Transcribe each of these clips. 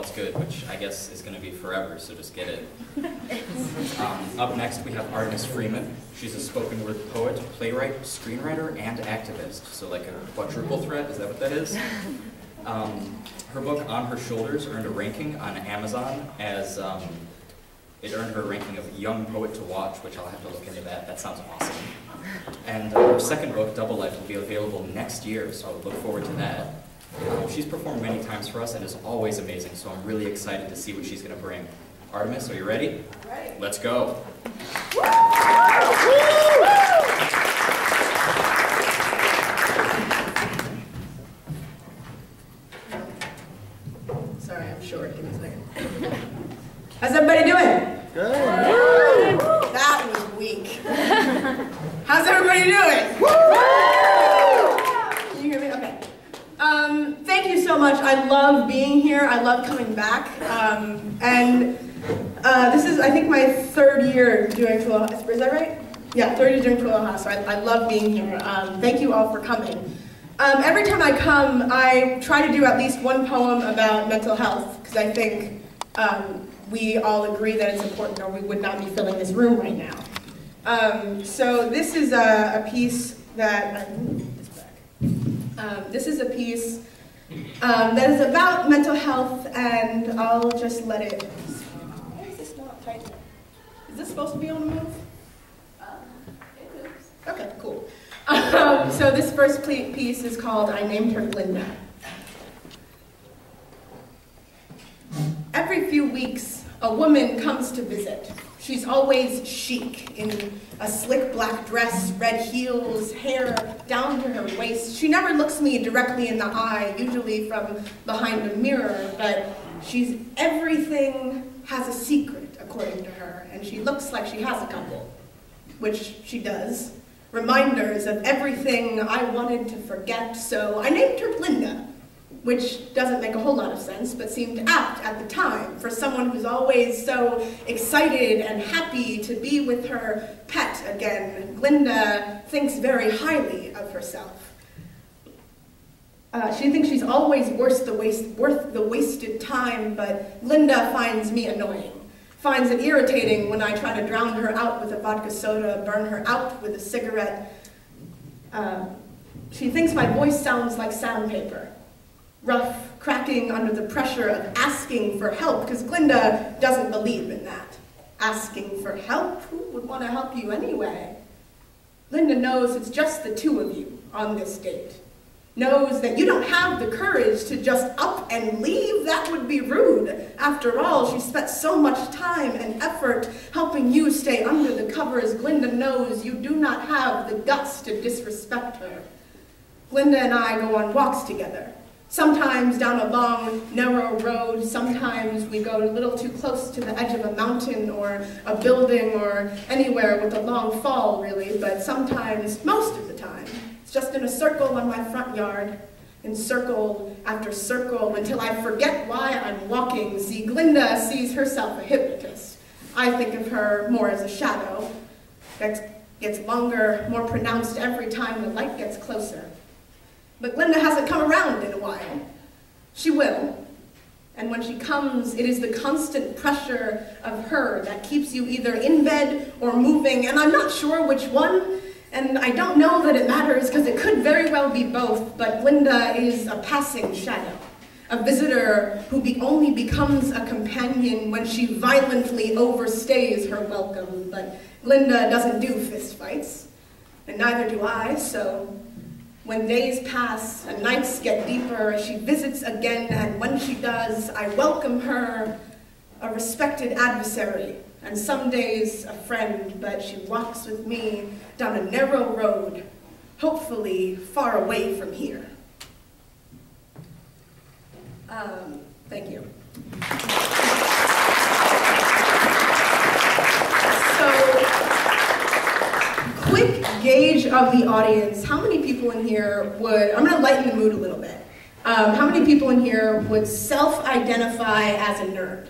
It's Good, which I guess is going to be forever, so just get it. Up next, we have Artemis Freeman. She's a spoken word poet, playwright, screenwriter, and activist. So like a quadruple threat, is that what that is? Her book, On Her Shoulders, earned a ranking on Amazon as, it earned her a ranking of Young Poet to Watch, which I'll have to look into that. That sounds awesome. And her second book, Double Life, will be available next year, so I look forward to that. She's performed many times for us and is always amazing, so I'm really excited to see what she's going to bring. Artemis, are you ready? Ready. Let's go. Sorry, I'm short. Give me a second. How's everybody doing? Good. That was weak. How's everybody doing? Can you hear me? Okay. Thank you so much. I love being here. I love coming back. This is, I think, my third year doing Twilio House. Is that right? Yeah, third year doing Twilio House. So I love being here. Thank you all for coming. Every time I come, I try to do at least one poem about mental health, because I think we all agree that it's important, or we would not be filling this room right now. So this is a piece that, this is a piece that is about mental health, and I'll just let it, why is this not tight? Is this supposed to be on the move? It moves. Okay, cool. So this first piece is called I Named Her Glinda. Every few weeks, a woman comes to visit. She's always chic, in a slick black dress, red heels, hair down to her waist. She never looks me directly in the eye, usually from behind a mirror, but everything has a secret, according to her, and she looks like she has a couple, which she does. Reminders of everything I wanted to forget, so I named her Glinda, which doesn't make a whole lot of sense, but seemed apt at the time for someone who's always so excited and happy to be with her pet again. Glinda thinks very highly of herself. She thinks she's always worth the wasted time, but Glinda finds me annoying. Finds it irritating when I try to drown her out with a vodka soda, burn her out with a cigarette. She thinks my voice sounds like sandpaper. Rough, cracking under the pressure of asking for help, because Glinda doesn't believe in that. Asking for help? Who would want to help you anyway? Glinda knows it's just the two of you on this date. Knows that you don't have the courage to just up and leave. That would be rude. After all, she spent so much time and effort helping you stay under the covers. Glinda knows you do not have the guts to disrespect her. Glinda and I go on walks together. Sometimes down a long, narrow road, sometimes we go a little too close to the edge of a mountain or a building or anywhere with a long fall, really, but sometimes, most of the time, it's just in a circle on my front yard, in circle after circle, until I forget why I'm walking. See, Glinda sees herself a hypnotist. I think of her more as a shadow that gets longer, more pronounced every time the light gets closer. But Glinda hasn't come around in a while. She will. And when she comes, it is the constant pressure of her that keeps you either in bed or moving, and I'm not sure which one, and I don't know that it matters because it could very well be both, but Glinda is a passing shadow, a visitor who only becomes a companion when she violently overstays her welcome. But Glinda doesn't do fistfights, and neither do I, so when days pass and nights get deeper, she visits again, and when she does, I welcome her, a respected adversary, and some days a friend, but she walks with me down a narrow road, hopefully far away from here. Thank you. Quick gauge of the audience. How many people in here would, I'm going to lighten the mood a little bit. How many people in here would self-identify as a nerd?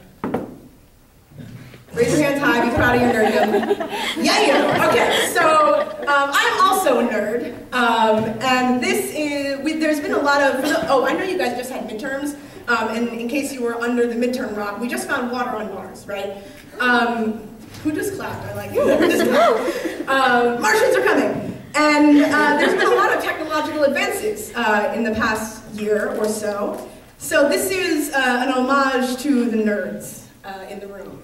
Raise your hands high, be proud of your nerddom. Yeah, okay, so I'm also a nerd. And this is, there's been a lot of, oh, I know you guys just had midterms. And in case you were under the midterm rock, we just found water on Mars, right? Who just clapped? I like it. Who just clapped? Martians are coming. And there's been a lot of technological advances in the past year or so. So this is an homage to the nerds in the room.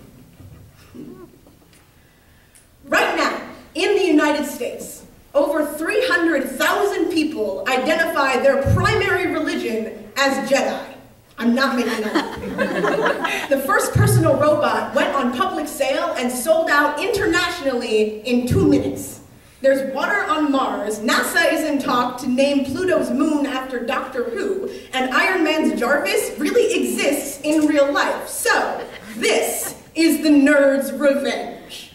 Right now, in the United States, over 300,000 people identify their primary religion as Jedi. I'm not making that up. The first personal robot went on public sale and sold out internationally in 2 minutes. There's water on Mars, NASA is in talk to name Pluto's moon after Doctor Who, and Iron Man's Jarvis really exists in real life. So, this is the nerds' revenge.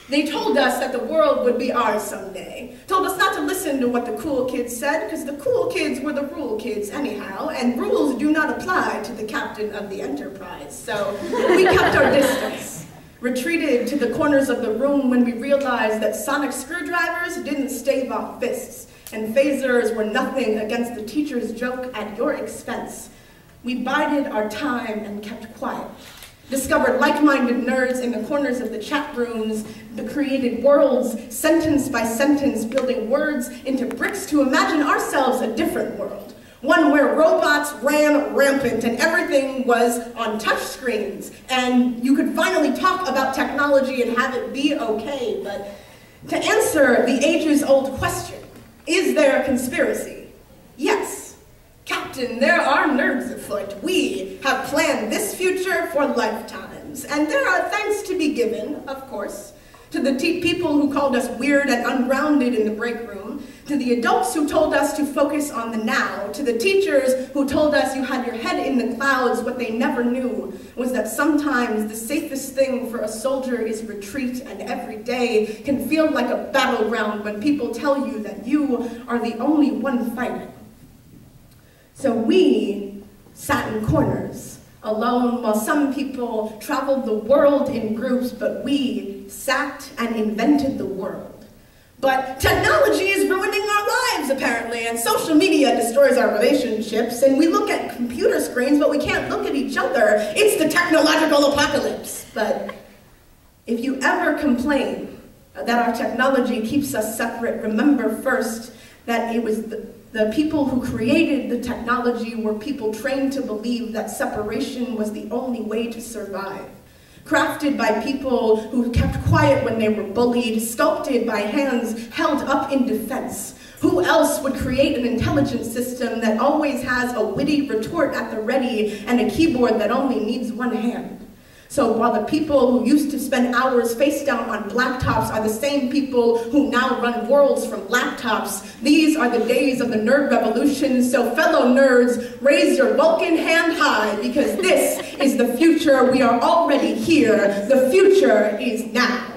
They told us that the world would be ours someday. Told us not to listen to what the cool kids said, because the cool kids were the rule kids anyhow, and rules do not apply to the captain of the Enterprise. So we kept our distance, retreated to the corners of the room when we realized that sonic screwdrivers didn't stave off fists, and phasers were nothing against the teacher's joke at your expense. We bided our time and kept quiet. Discovered like-minded nerds in the corners of the chat rooms, created worlds, sentence by sentence, building words into bricks to imagine ourselves a different world. One where robots ran rampant and everything was on touch screens, and you could finally talk about technology and have it be okay. But to answer the ages-old question, is there a conspiracy? Yes. Captain, there are nerds afoot. We have planned this future for lifetimes. And there are thanks to be given, of course, to the people who called us weird and ungrounded in the break room, to the adults who told us to focus on the now, to the teachers who told us you had your head in the clouds. What they never knew was that sometimes the safest thing for a soldier is retreat, and every day can feel like a battleground when people tell you that you are the only one fighting. So we sat in corners, alone, while some people traveled the world in groups, but we sat and invented the world. But technology is ruining our lives, apparently, and social media destroys our relationships, and we look at computer screens, but we can't look at each other. It's the technological apocalypse. But if you ever complain that our technology keeps us separate, remember first that it was the people who created the technology were people trained to believe that separation was the only way to survive. Crafted by people who kept quiet when they were bullied, sculpted by hands held up in defense. Who else would create an intelligent system that always has a witty retort at the ready and a keyboard that only needs one hand? So while the people who used to spend hours face down on blacktops are the same people who now run worlds from laptops, these are the days of the nerd revolution. So fellow nerds, raise your Vulcan hand high, because this is the future. We are already here. The future is now.